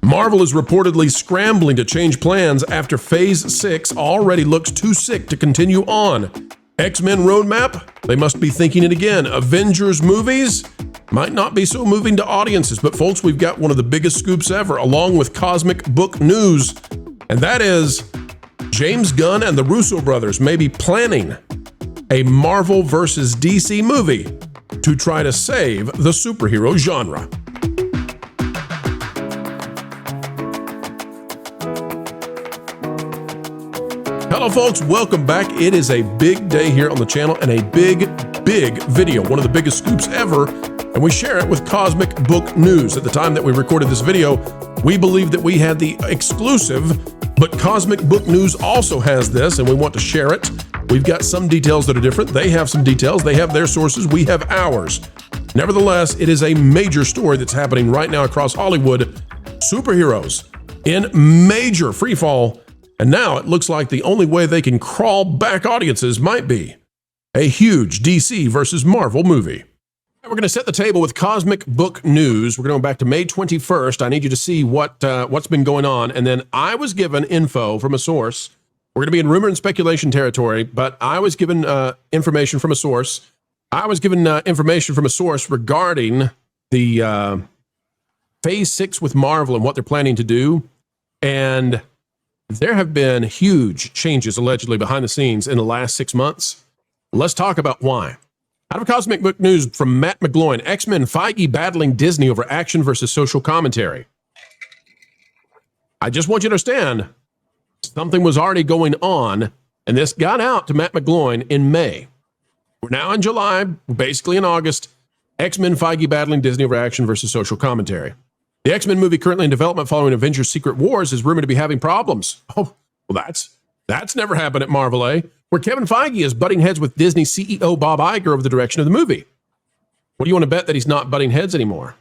Marvel is reportedly scrambling to change plans after Phase 6 already looks too sick to continue on. X-Men roadmap? They must be thinking it again. Avengers movies? Might not be so moving to audiences, but folks, we've got one of the biggest scoops ever, along with cosmic book news. And that is, James Gunn and the Russo brothers may be planning a Marvel versus DC movie to try to save the superhero genre. Hello folks, welcome back. It is a big day here on the channel and a big video, one of the biggest scoops ever, and we share it with Cosmic Book News. At the time that we recorded this video, we believe that we had the exclusive, but Cosmic Book News also has this, and we want to share it. We've got some details that are different. They have some details. They have their sources. We have ours. Nevertheless, it is a major story that's happening right now across Hollywood. Superheroes in major freefall. And now it looks like the only way they can crawl back audiences might be a huge DC versus Marvel movie. We're going to set the table with Cosmic Book News. We're going to go back to May 21st. I need you to see what's been going on. And then I was given info from a source. We're going to be in rumor and speculation territory, but I was given information from a source. I was given information from a source regarding the Phase 6 with Marvel and what they're planning to do. And there have been huge changes allegedly behind the scenes in the last 6 months. Let's talk about why. Out of Cosmic Book News from Matt McGloin, X-Men Feige battling Disney over action versus social commentary. I just want you to understand, something was already going on, and this got out to Matt McGloin in May. We're now in July, basically in August. X-Men Feige battling Disney over action versus social commentary. The X-Men movie currently in development following Avengers Secret Wars is rumored to be having problems. Oh, well, that's never happened at Marvel, eh? Where Kevin Feige is butting heads with Disney CEO Bob Iger over the direction of the movie. What do you want to bet that he's not butting heads anymore?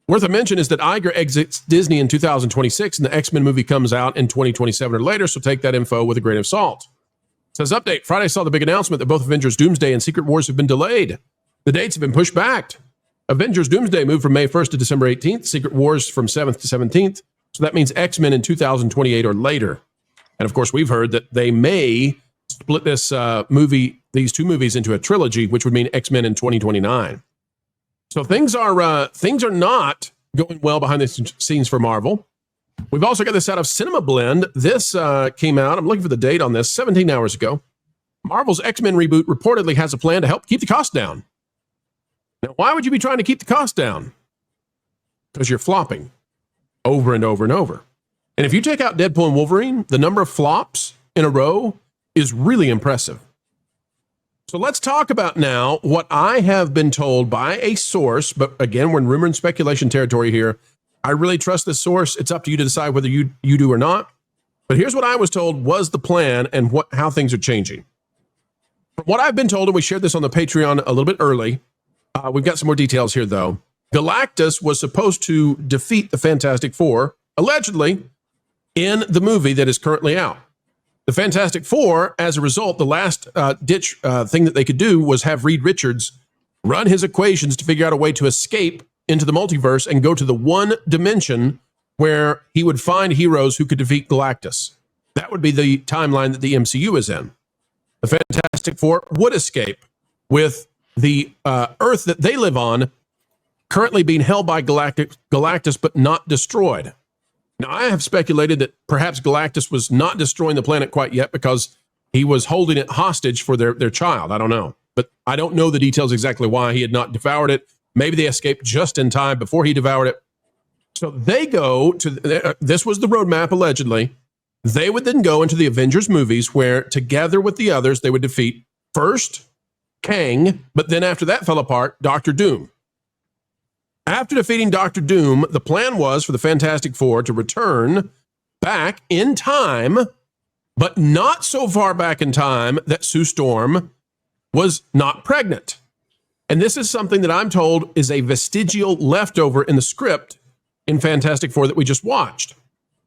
Worth a mention is that Iger exits Disney in 2026 and the X-Men movie comes out in 2027 or later, so take that info with a grain of salt. It says, update, Friday saw the big announcement that both Avengers Doomsday and Secret Wars have been delayed. The dates have been pushed back. Avengers Doomsday moved from May 1st to December 18th, Secret Wars from 7th to 17th, so that means X-Men in 2028 or later. And of course, we've heard that they may split this these two movies into a trilogy, which would mean X-Men in 2029. So things are not going well behind the scenes for Marvel. We've also got this out of Cinema Blend. This came out, I'm looking for the date on this, 17 hours ago. Marvel's X-Men reboot reportedly has a plan to help keep the cost down. Now, why would you be trying to keep the cost down? Because you're flopping over and over and over. And if you take out Deadpool and Wolverine, the number of flops in a row is really impressive. So let's talk about now what I have been told by a source, but again, we're in rumor and speculation territory here. I really trust this source. It's up to you to decide whether you do or not. But here's what I was told was the plan and how things are changing. From what I've been told, and we shared this on the Patreon a little bit early, we've got some more details here, though. Galactus was supposed to defeat the Fantastic Four, allegedly, in the movie that is currently out. The Fantastic Four, as a result, the last ditch thing that they could do was have Reed Richards run his equations to figure out a way to escape into the multiverse and go to the one dimension where he would find heroes who could defeat Galactus. That would be the timeline that the MCU is in. The Fantastic Four would escape with the Earth that they live on currently being held by Galactus, but not destroyed. Now, I have speculated that perhaps Galactus was not destroying the planet quite yet because he was holding it hostage for their child. I don't know. But I don't know the details exactly why he had not devoured it. Maybe they escaped just in time before he devoured it. So they go to, this was the roadmap allegedly. They would then go into the Avengers movies where together with the others, they would defeat first Kang, but then after that fell apart, Doctor Doom. After defeating Doctor Doom, the plan was for the Fantastic Four to return back in time, but not so far back in time that Sue Storm was not pregnant. And this is something that I'm told is a vestigial leftover in the script in Fantastic Four that we just watched.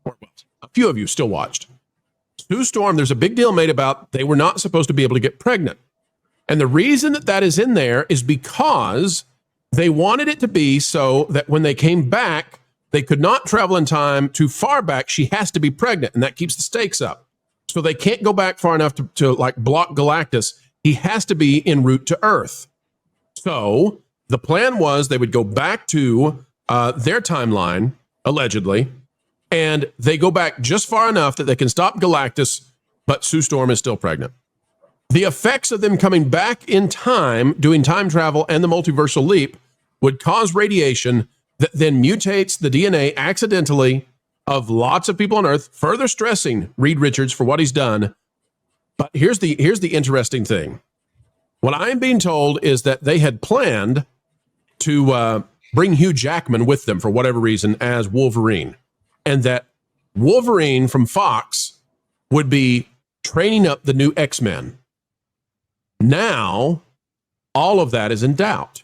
Or a few of you still watched. Sue Storm, there's a big deal made about they were not supposed to be able to get pregnant. And the reason that that is in there is because they wanted it to be so that when they came back, they could not travel in time too far back. She has to be pregnant, and that keeps the stakes up. So they can't go back far enough to like block Galactus. He has to be en route to Earth. So the plan was they would go back to their timeline, allegedly, and they go back just far enough that they can stop Galactus, but Sue Storm is still pregnant. The effects of them coming back in time, doing time travel and the multiversal leap, would cause radiation that then mutates the DNA accidentally of lots of people on Earth, further stressing Reed Richards for what he's done. But here's the interesting thing. What I'm being told is that they had planned to bring Hugh Jackman with them for whatever reason as Wolverine, and that Wolverine from Fox would be training up the new X-Men. Now, all of that is in doubt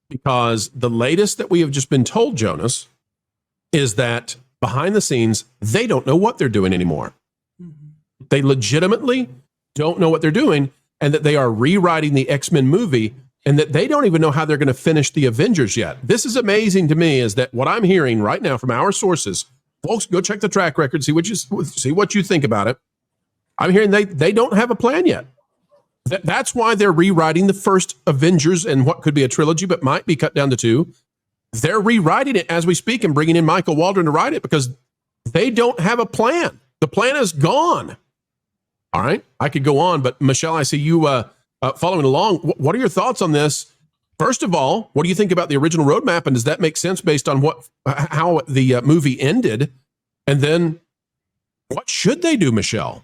because the latest that we have just been told, Jonas, is that behind the scenes, they don't know what they're doing anymore. Mm-hmm. They legitimately don't know what they're doing, and that they are rewriting the X-Men movie, and that they don't even know how they're going to finish the Avengers yet. This is amazing to me, is that what I'm hearing right now from our sources, folks, go check the track record, see what you think about it. I'm hearing they don't have a plan yet. That's why they're rewriting the first Avengers and what could be a trilogy, but might be cut down to 2. They're rewriting it as we speak and bringing in Michael Waldron to write it because they don't have a plan. The plan is gone. All right, I could go on, but Michelle, I see you following along. What are your thoughts on this? First of all, what do you think about the original roadmap, and does that make sense based on how the movie ended? And then, what should they do, Michelle?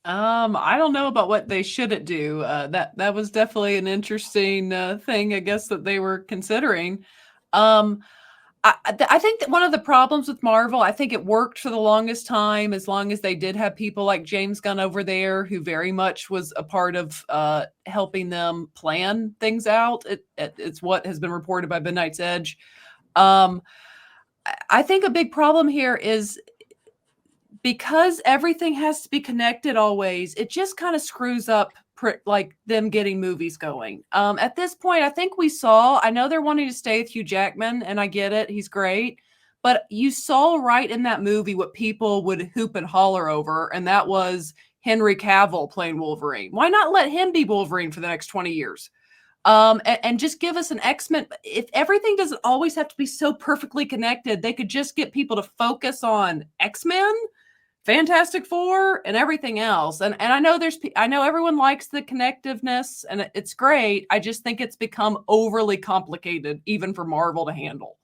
I don't know about what they shouldn't do. That was definitely an interesting thing, I guess, that they were considering. I think that one of the problems with Marvel, I think it worked for the longest time, as long as they did have people like James Gunn over there, who very much was a part of helping them plan things out. It's what has been reported by Midnight's Edge. I think a big problem here is because everything has to be connected always, it just kind of screws up like them getting movies going. At this point, I think I know they're wanting to stay with Hugh Jackman, and I get it. He's great. But you saw right in that movie what people would hoop and holler over, and that was Henry Cavill playing Wolverine. Why not let him be Wolverine for the next 20 years? And just give us an X-Men. If everything doesn't always have to be so perfectly connected, they could just get people to focus on X-Men, Fantastic Four, and everything else. And I know everyone likes the connectiveness, and it's great. I just think it's become overly complicated, even for Marvel to handle.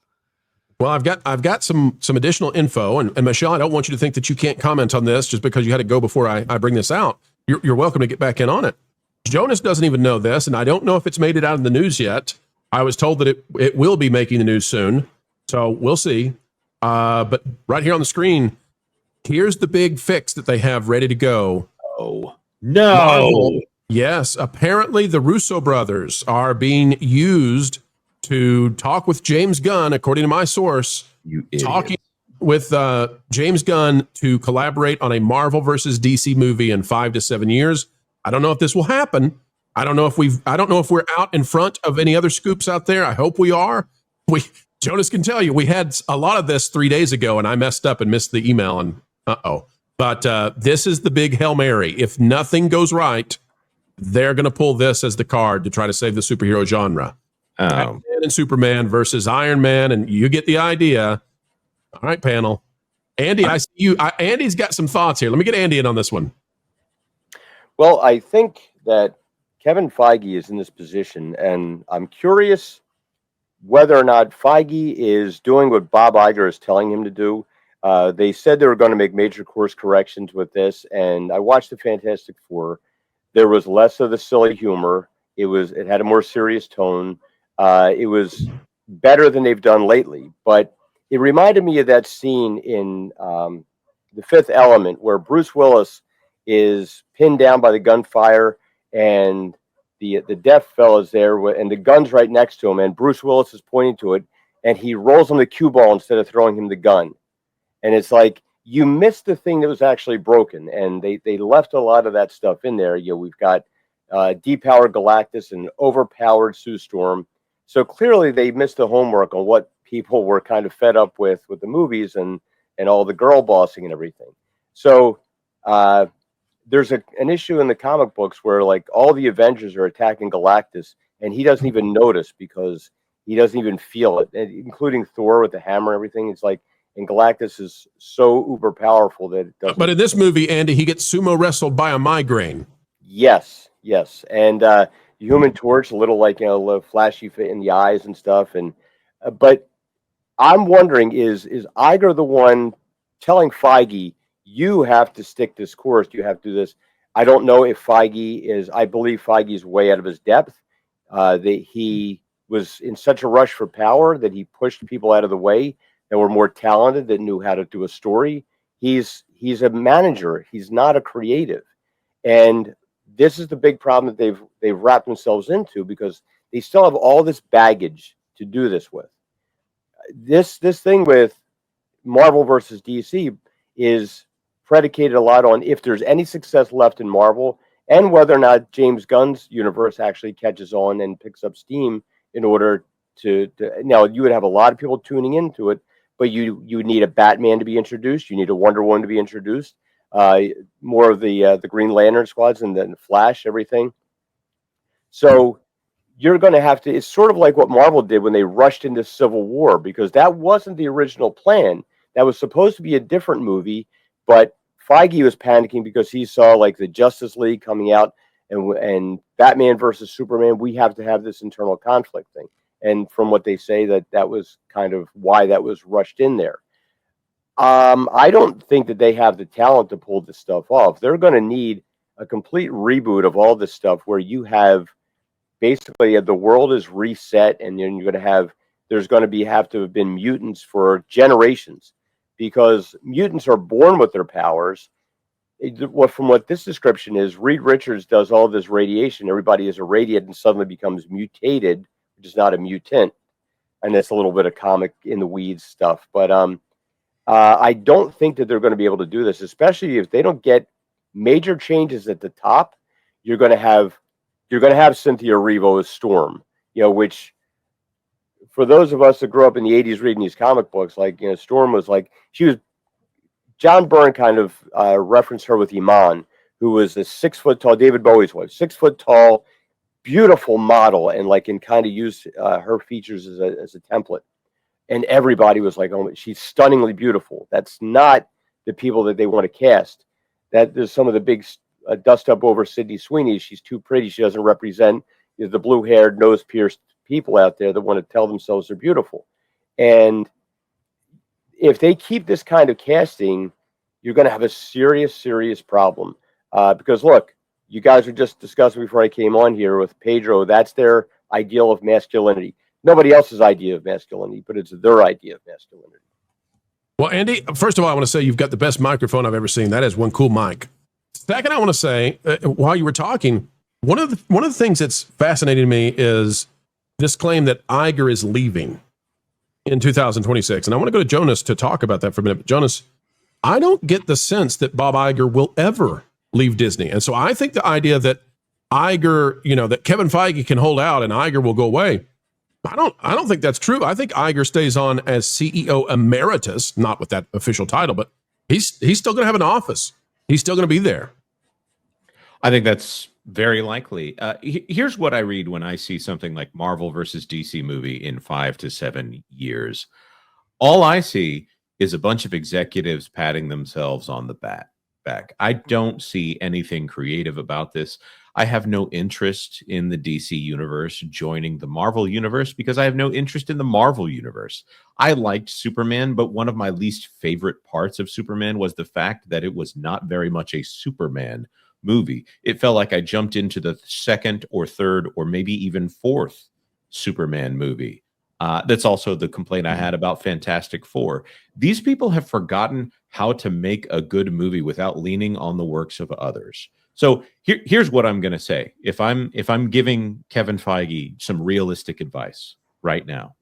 Well, I've got some additional info, and Michelle, I don't want you to think that you can't comment on this just because you had to go before I bring this out. You're welcome to get back in on it. Jonas doesn't even know this, and I don't know if it's made it out in the news yet. I was told that it will be making the news soon, so we'll see. But right here on the screen, here's the big fix that they have ready to go. Oh, no. Marvel, yes, apparently the Russo brothers are being used to talk with James Gunn, according to my source, talking with James Gunn to collaborate on a Marvel versus DC movie in 5 to 7 years. I don't know if this will happen. I don't know if we're out in front of any other scoops out there. I hope we are. Jonas can tell you, we had a lot of this 3 days ago, and I messed up and missed the email, and But this is the big Hail Mary. If nothing goes right, they're going to pull this as the card to try to save the superhero genre. Batman and Superman versus Iron Man, and you get the idea. All right, panel. Andy, I see you. Andy's got some thoughts here. Let me get Andy in on this one. Well, I think that Kevin Feige is in this position, and I'm curious whether or not Feige is doing what Bob Iger is telling him to do. They said they were going to make major course corrections with this, and I watched the Fantastic Four. There was less of the silly humor. It had a more serious tone. It was better than they've done lately, but it reminded me of that scene in The Fifth Element where Bruce Willis is pinned down by the gunfire, and the deaf fella's there, and the gun's right next to him, and Bruce Willis is pointing to it, and he rolls him the cue ball instead of throwing him the gun. And it's like, you missed the thing that was actually broken, and they left a lot of that stuff in there. We've got depowered Galactus and overpowered Sue Storm. So clearly they missed the homework on what people were kind of fed up with the movies and all the girl bossing and everything. So there's an issue in the comic books where like all the Avengers are attacking Galactus, and he doesn't even notice because he doesn't even feel it, including Thor with the hammer and everything. It's like, and Galactus is so uber powerful that it doesn't. But in this movie, Andy, he gets sumo wrestled by a migraine. Yes, and Human Torch, a little like, a little flashy fit in the eyes and stuff, and but I'm wondering, is Iger the one telling Feige, you have to stick this course, you have to do this? I don't know if Feige is. I believe Feige is way out of his depth. That he was in such a rush for power that he pushed people out of the way that were more talented, that knew how to do a story. He's a manager. He's not a creative, and this is the big problem that they've wrapped themselves into, because they still have all this baggage to do this with. This thing with Marvel versus DC is predicated a lot on if there's any success left in Marvel, and whether or not James Gunn's universe actually catches on and picks up steam. In order to now, you would have a lot of people tuning into it, but you need a Batman to be introduced, you need a Wonder Woman to be introduced, more of the Green Lantern squads, and then Flash, everything. So you're going to have to. It's sort of like what Marvel did when they rushed into Civil War, because that wasn't the original plan. That was supposed to be a different movie, but Feige was panicking because he saw like the Justice League coming out, and Batman versus Superman. We have to have this internal conflict thing, and from what they say, that was kind of why that was rushed in there. I don't think that they have the talent to pull this stuff off. They're going to need a complete reboot of all this stuff, where you have basically the world is reset, and then you're going to have have to have been mutants for generations, because mutants are born with their powers. From what this description is, Reed Richards does all this radiation. Everybody is irradiated and suddenly becomes mutated, which is not a mutant, and that's a little bit of comic in the weeds stuff. But I don't think that they're going to be able to do this, especially if they don't get major changes at the top. You're going to have Cynthia Erivo as Storm, which for those of us that grew up in the 80s reading these comic books, like, Storm was like, John Byrne kind of referenced her with Iman, who was a 6 foot tall, David Bowie's wife, 6 foot tall, beautiful model, and kind of used her features as a template. And everybody was like, oh, she's stunningly beautiful. That's not the people that they want to cast. That there's some of the big dust up over Sydney Sweeney. She's too pretty. She doesn't represent the blue-haired, nose-pierced people out there that want to tell themselves they're beautiful. And if they keep this kind of casting, you're going to have a serious, serious problem. Because look, you guys were just discussing before I came on here with Pedro. That's their ideal of masculinity. Nobody else's idea of masculinity, but it's their idea of masculinity. Well, Andy, first of all, I want to say you've got the best microphone I've ever seen. That is one cool mic. Second, I want to say, while you were talking, one of the things that's fascinating to me is this claim that Iger is leaving in 2026. And I want to go to Jonas to talk about that for a minute. But Jonas, I don't get the sense that Bob Iger will ever leave Disney. And so I think the idea that Iger, that Kevin Feige can hold out and Iger will go away, I don't think that's true. I think Iger stays on as CEO emeritus, not with that official title, but he's still going to have an office. He's still going to be there. I think that's very likely. Here's what I read when I see something like Marvel versus DC movie in 5 to 7 years. All I see is a bunch of executives patting themselves on the back. I don't see anything creative about this. I have no interest in the DC universe joining the Marvel universe because I have no interest in the Marvel universe. I liked Superman, but one of my least favorite parts of Superman was the fact that it was not very much a Superman movie. It felt like I jumped into the second or third or maybe even fourth Superman movie. That's also the complaint I had about Fantastic Four. These people have forgotten how to make a good movie without leaning on the works of others. So here's what I'm going to say. If I'm giving Kevin Feige some realistic advice right now,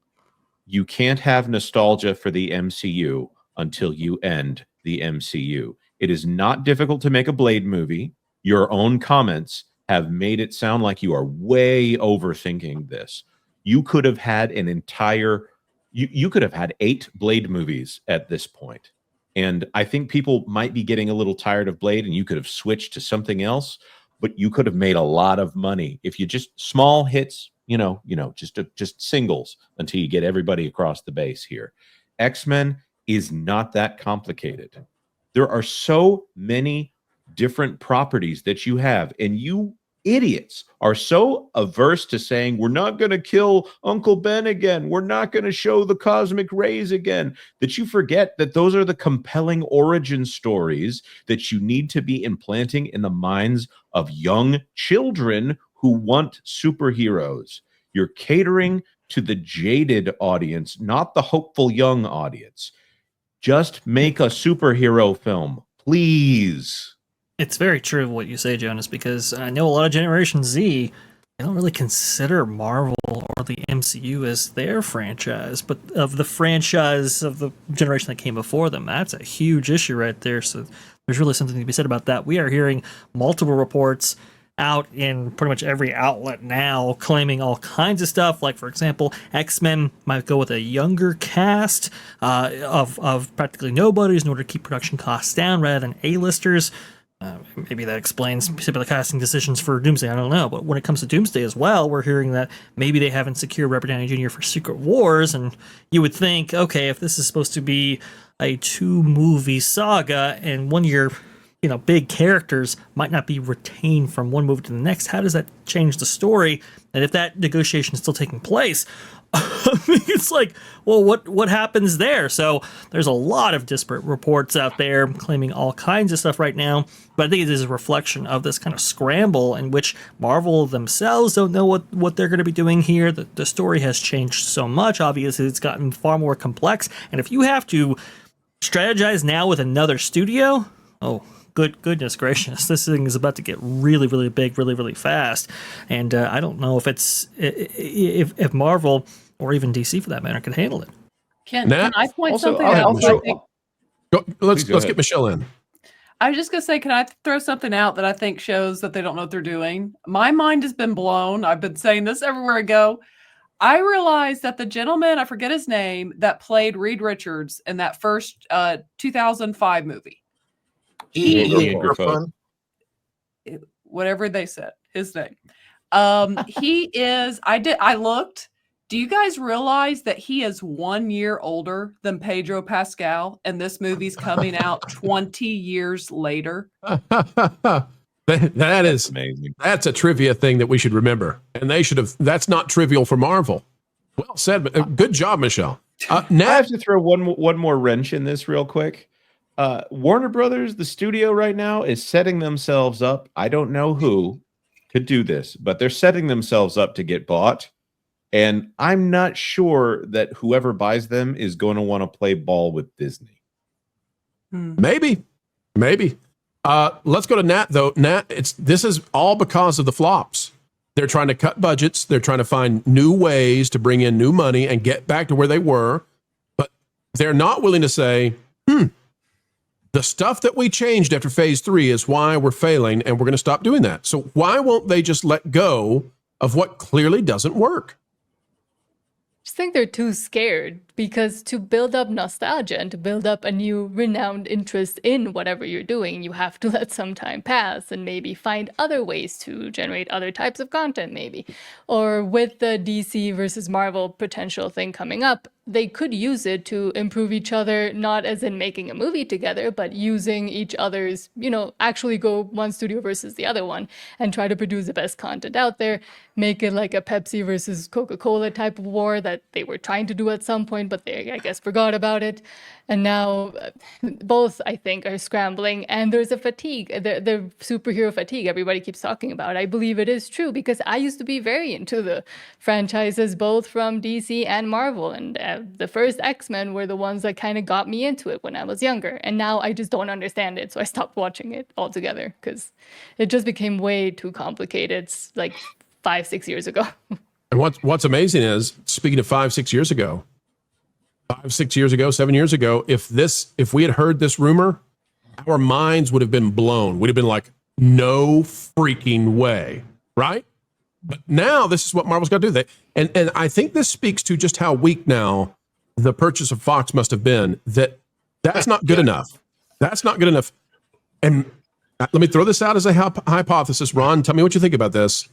you can't have nostalgia for the MCU until you end the MCU. It is not difficult to make a Blade movie. Your own comments have made it sound like you are way overthinking this. You could have had an entire You could have had 8 Blade movies at this point. And I think people might be getting a little tired of Blade, and you could have switched to something else, but you could have made a lot of money if you just small hits, just singles until you get everybody across the base here. X-Men is not that complicated. There are so many different properties that you have, and you idiots are so averse to saying, we're not going to kill Uncle Ben again, we're not going to show the cosmic rays again, that you forget that those are the compelling origin stories that you need to be implanting in the minds of young children who want superheroes. You're catering to the jaded audience, not the hopeful young audience. Just make a superhero film, please. It's very true what you say, Jonas, because I know a lot of Generation Z, they don't really consider Marvel or the MCU as their franchise, but of the franchise of the generation that came before them, that's a huge issue right there. So there's really something to be said about that. We are hearing multiple reports out in pretty much every outlet now claiming all kinds of stuff. Like, for example, X-Men might go with a younger cast of practically nobodies in order to keep production costs down rather than A-listers. Maybe that explains some of the casting decisions for Doomsday. I don't know. But when it comes to Doomsday as well, we're hearing that maybe they haven't secured Robert Downey Jr. for Secret Wars. And you would think, okay, if this is supposed to be a 2-movie saga and one of your big characters might not be retained from one movie to the next, how does that change the story? And if that negotiation is still taking place, it's like, well, what happens there? So there's a lot of disparate reports out there claiming all kinds of stuff right now, but I think it is a reflection of this kind of scramble in which Marvel themselves don't know what they're going to be doing here. The story has changed so much. Obviously, it's gotten far more complex, and if you have to strategize now with another studio, goodness gracious, this thing is about to get really, really big, really, really fast. And I don't know if Marvel or even DC for that matter can handle it. Can I point something out? Let's get Michelle in. I was just going to say, can I throw something out that I think shows that they don't know what they're doing? My mind has been blown. I've been saying this everywhere I go. I realized that the gentleman, I forget his name, that played Reed Richards in that first 2005 movie. Whatever they said, his name. He is, I looked. Do you guys realize that he is 1 year older than Pedro Pascal and this movie's coming out 20 years later? That is amazing. That's a trivia thing that we should remember. And that's not trivial for Marvel. Well said, but good job, Michelle. Now I have to throw one more wrench in this real quick. Warner Brothers, the studio right now, is setting themselves up. I don't know who could do this, but they're setting themselves up to get bought. And I'm not sure that whoever buys them is going to want to play ball with Disney. Maybe. Let's go to Nat, though. Nat, this is all because of the flops. They're trying to cut budgets. They're trying to find new ways to bring in new money and get back to where they were. But they're not willing to say, the stuff that we changed after phase 3 is why we're failing, and we're going to stop doing that. So why won't they just let go of what clearly doesn't work? I just think they're too scared, because to build up nostalgia and to build up a new renowned interest in whatever you're doing, you have to let some time pass and maybe find other ways to generate other types of content, maybe. Or with the DC versus Marvel potential thing coming up, they could use it to improve each other, not as in making a movie together, but using each other's, actually go one studio versus the other one and try to produce the best content out there, make it like a Pepsi versus Coca-Cola type of war that they were trying to do at some point, but they, I guess, forgot about it. And now both, I think, are scrambling, and there's a fatigue, the superhero fatigue everybody keeps talking about. I believe it is true, because I used to be very into the franchises, both from DC and Marvel, and the first X-Men were the ones that kind of got me into it when I was younger, and now I just don't understand it, so I stopped watching it altogether, because it just became way too complicated. It's like 5-6 years ago. And what's amazing is, speaking of 5-6 years ago, 5-6 years ago, 7 years ago, if we had heard this rumor, our minds would have been blown. We'd have been like, no freaking way, right? But now this is what Marvel's got to do. And I think this speaks to just how weak now the purchase of Fox must have been that's not good enough. That's not good enough. And let me throw this out as a hypothesis. Ron, tell me what you think about this.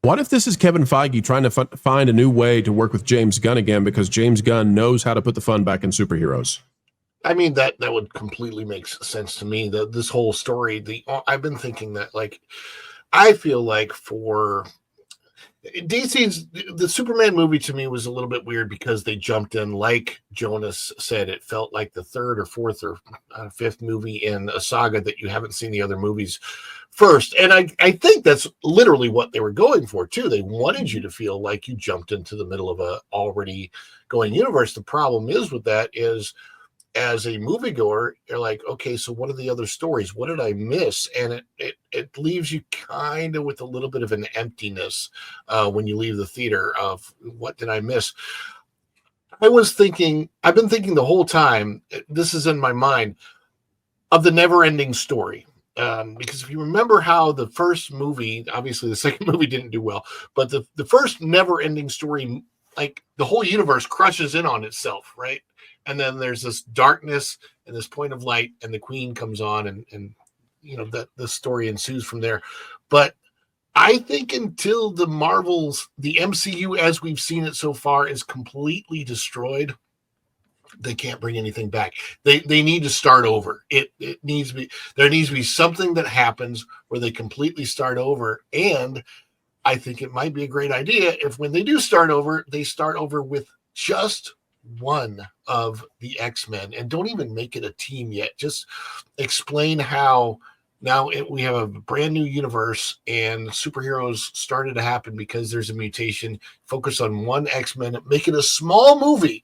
What if this is Kevin Feige trying to find a new way to work with James Gunn again, because James Gunn knows how to put the fun back in superheroes? I mean, that would completely make sense to me. This whole story, I've been thinking that, like, I feel like for DC's, the Superman movie to me was a little bit weird because they jumped in, like Jonas said, it felt like the third or fourth or fifth movie in a saga that you haven't seen the other movies first. And I think that's literally what they were going for too. They wanted you to feel like you jumped into the middle of a already going universe. The problem is with that is, as a moviegoer, you're like, okay, so what are the other stories? What did I miss? And it leaves you kind of with a little bit of an emptiness when you leave the theater of what did I miss? I've been thinking the whole time, this is in my mind, of the never-ending story. Because if you remember how the first movie, obviously the second movie didn't do well, but the first never-ending story, like the whole universe crushes in on itself, right? And then there's this darkness and this point of light, and the Queen comes on, and you know that the story ensues from there. But I think until the MCU as we've seen it so far is completely destroyed, they can't bring anything back. They need to start over. There needs to be something that happens where they completely start over. And I think it might be a great idea if when they do start over, they start over with just one of the X-Men, and don't even make it a team yet. Just explain how now we have a brand new universe and superheroes started to happen because there's a mutation. Focus on one X-Men, make it a small movie.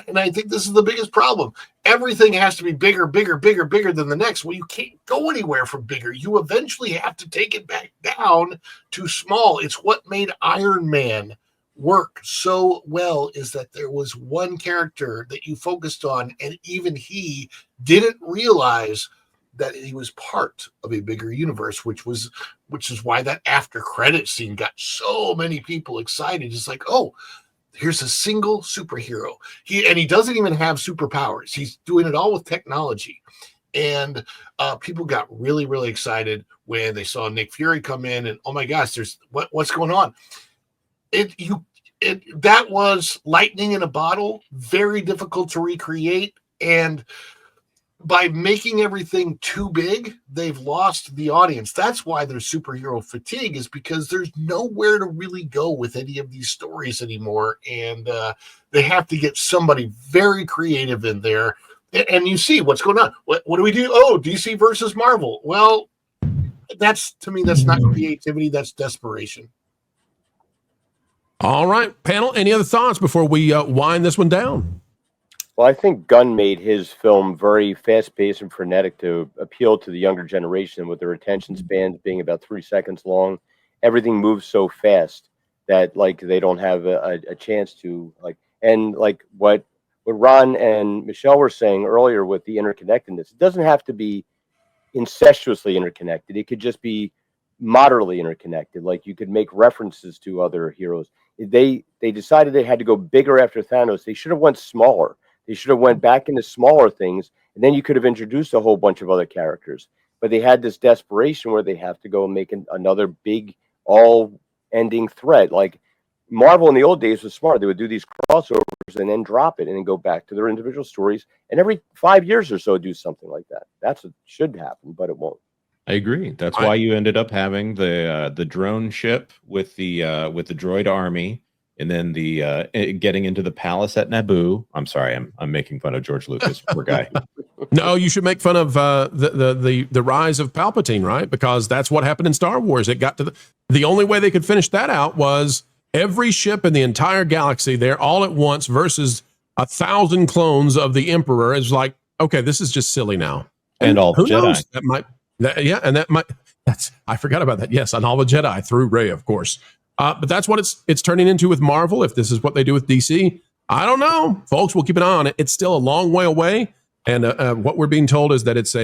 And I think this is the biggest problem. Everything has to be bigger than the next. Well, you can't go anywhere from bigger. You eventually have to take it back down to small. It's what made Iron Man work so well, is that there was one character that you focused on, and even he didn't realize that he was part of a bigger universe, which is why that after credit scene got so many people excited. It's like, oh, here's a single superhero. He doesn't even have superpowers. He's doing it all with technology. And people got really, really excited when they saw Nick Fury come in, and oh my gosh, what's going on? That was lightning in a bottle, very difficult to recreate. And by making everything too big, they've lost the audience. That's why there's superhero fatigue, is because there's nowhere to really go with any of these stories anymore. And they have to get somebody very creative in there. And you see what's going on. What do we do? Oh, DC versus Marvel. Well, that's not creativity. That's desperation. All right, panel, any other thoughts before we wind this one down? Well, I think Gunn made his film very fast-paced and frenetic to appeal to the younger generation, with their attention spans being about 3 seconds long. Everything moves so fast that, like, they don't have a chance to, like, and like what Ron and Michelle were saying earlier with the interconnectedness, it doesn't have to be incestuously interconnected. It could just be moderately interconnected. Like, you could make references to other heroes. They decided they had to go bigger after Thanos. They should have went smaller. They should have went back into smaller things, and then you could have introduced a whole bunch of other characters. But they had this desperation where they have to go and make another big, all-ending threat. Like, Marvel in the old days was smart. They would do these crossovers and then drop it and then go back to their individual stories. And every 5 years or so, do something like that. That's what should happen, but it won't. I agree. That's why you ended up having the drone ship with the droid army, and then the getting into the palace at Naboo. I'm sorry, I'm making fun of George Lucas, poor guy. No, you should make fun of the rise of Palpatine, right? Because that's what happened in Star Wars. It got to the only way they could finish that out was every ship in the entire galaxy there all at once versus 1,000 clones of the Emperor. Is like, okay, this is just silly now. And all the who Jedi. knows? That might. I forgot about that. Yes, and all the Jedi through Rey, of course. But that's what it's turning into with Marvel. If this is what they do with DC, I don't know, folks. We'll keep an eye on it. It's still a long way away, and what we're being told is that it's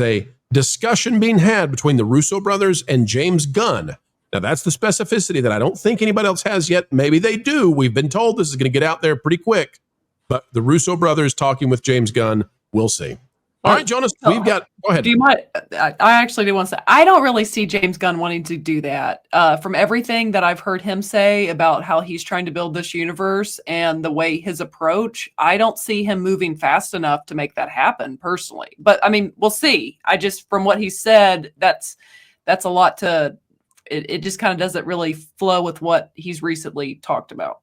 a discussion being had between the Russo brothers and James Gunn. Now, that's the specificity that I don't think anybody else has yet. Maybe they do. We've been told this is going to get out there pretty quick. but the Russo brothers talking with James Gunn, we'll see. All right, Jonas, we've got. Go ahead. Do you mind? I actually do want to say I don't really see James Gunn wanting to do that. From everything that I've heard him say about how he's trying to build this universe and the way his approach, I don't see him moving fast enough to make that happen personally. But I mean, we'll see. I just, from what he said, that's a lot to. It just kind of doesn't really flow with what he's recently talked about.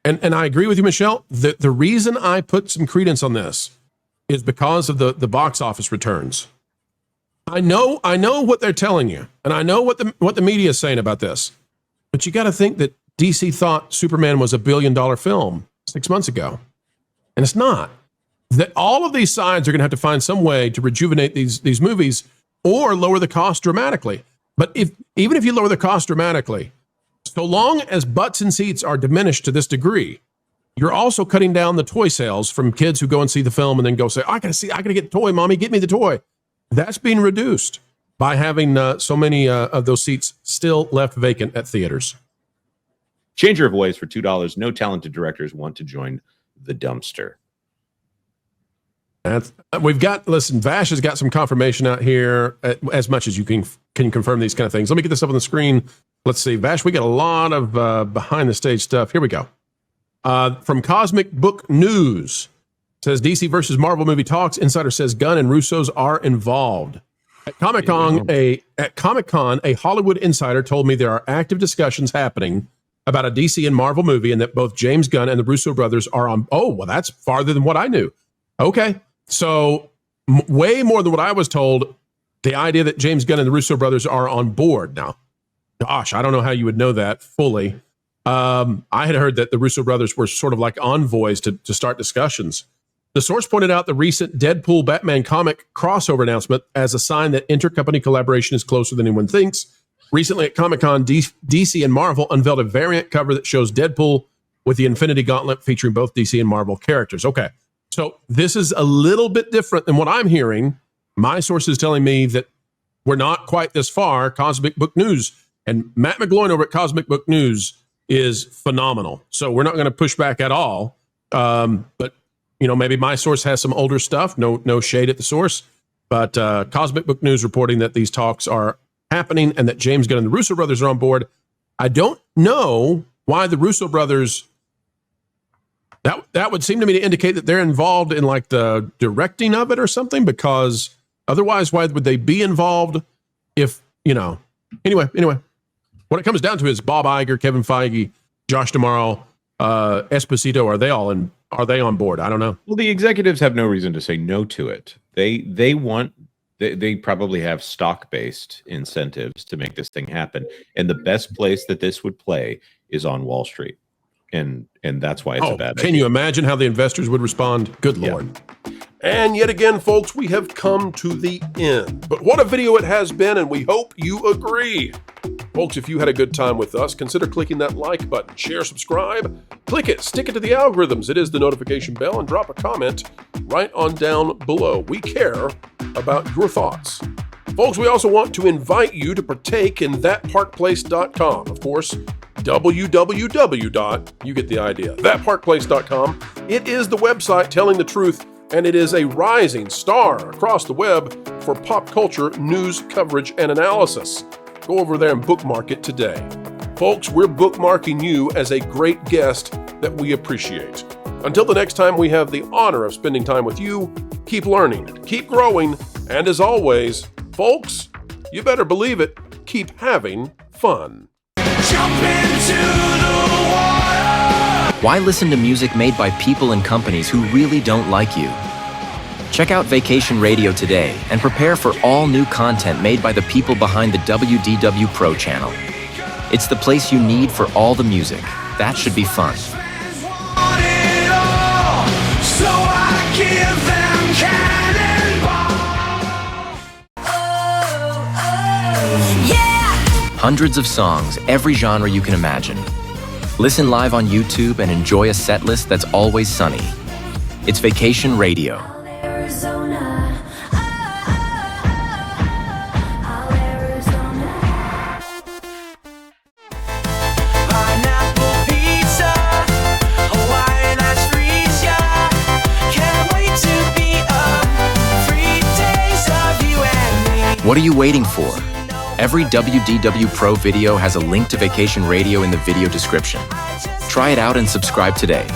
And I agree with you, Michelle. The reason I put some credence on this is because of the box office returns. I know what they're telling you, and I know what the media is saying about this. But you got to think that DC thought Superman was $1 billion film 6 months ago, and it's not. That all of these sides are going to have to find some way to rejuvenate these movies or lower the cost dramatically. But even if you lower the cost dramatically, so long as butts and seats are diminished to this degree, you're also cutting down the toy sales from kids who go and see the film and then go say, I gotta get the toy, mommy, get me the toy. That's being reduced by having so many of those seats still left vacant at theaters. Changer of voice for $2. No talented directors want to join the dumpster. Listen, Vash has got some confirmation out here, as much as you can confirm these kind of things. Let me get this up on the screen. Let's see, Vash, we got a lot of behind the stage stuff. Here we go. From Cosmic Book News, says DC versus Marvel movie talks. Insider says Gunn and Russos are involved. At Comic-Con, a Hollywood insider told me there are active discussions happening about a DC and Marvel movie, and that both James Gunn and the Russo brothers are on. Oh, well, that's farther than what I knew. Okay, so way more than what I was told. The idea that James Gunn and the Russo brothers are on board now. Gosh, I don't know how you would know that fully. I had heard that the Russo brothers were sort of like envoys to start discussions. The source pointed out the recent Deadpool Batman comic crossover announcement as a sign that intercompany collaboration is closer than anyone thinks. Recently at Comic-Con, DC and Marvel unveiled a variant cover that shows Deadpool with the Infinity Gauntlet featuring both DC and Marvel characters. Okay, so this is a little bit different than what I'm hearing. My source is telling me that we're not quite this far. Cosmic Book News. And Matt McGloin over at Cosmic Book News is phenomenal. So we're not going to push back at all. But, you know, maybe my source has some older stuff. No shade at the source. But Cosmic Book News reporting that these talks are happening and that James Gunn and the Russo brothers are on board. I don't know why the Russo brothers... That would seem to me to indicate that they're involved in like the directing of it or something, because otherwise, why would they be involved if, you know... Anyway, what it comes down to is Bob Iger, Kevin Feige, Josh D'Amaro, Esposito. Are they on board? I don't know. Well, the executives have no reason to say no to it. They probably have stock-based incentives to make this thing happen, and the best place that this would play is on Wall Street, and that's why it's a bad idea. Can you imagine how the investors would respond? Good Lord. Yeah. And yet again, folks, we have come to the end. But what a video it has been, and we hope you agree. Folks, if you had a good time with us, consider clicking that like button, share, subscribe, click it, stick it to the algorithms. It is the notification bell, and drop a comment right on down below. We care about your thoughts. Folks, we also want to invite you to partake in thatparkplace.com. Of course, www. You get the idea. Thatparkplace.com. It is the website telling the truth, and it is a rising star across the web for pop culture news coverage and analysis. Go over there and bookmark it today. Folks, we're bookmarking you as a great guest that we appreciate. Until the next time we have the honor of spending time with you, keep learning, keep growing, and as always, folks, you better believe it, keep having fun. Jump into the water. Why listen to music made by people and companies who really don't like you? Check out Vacation Radio today and prepare for all new content made by the people behind the WDW Pro Channel. It's the place you need for all the music. That should be fun. Hundreds of songs, every genre you can imagine. Listen live on YouTube and enjoy a set list that's always sunny. It's Vacation Radio. Pineapple pizza, Hawaiian ice freeze, yeah. What are you waiting for? Every WDW Pro video has a link to Vacation Radio in the video description. Try it out and subscribe today.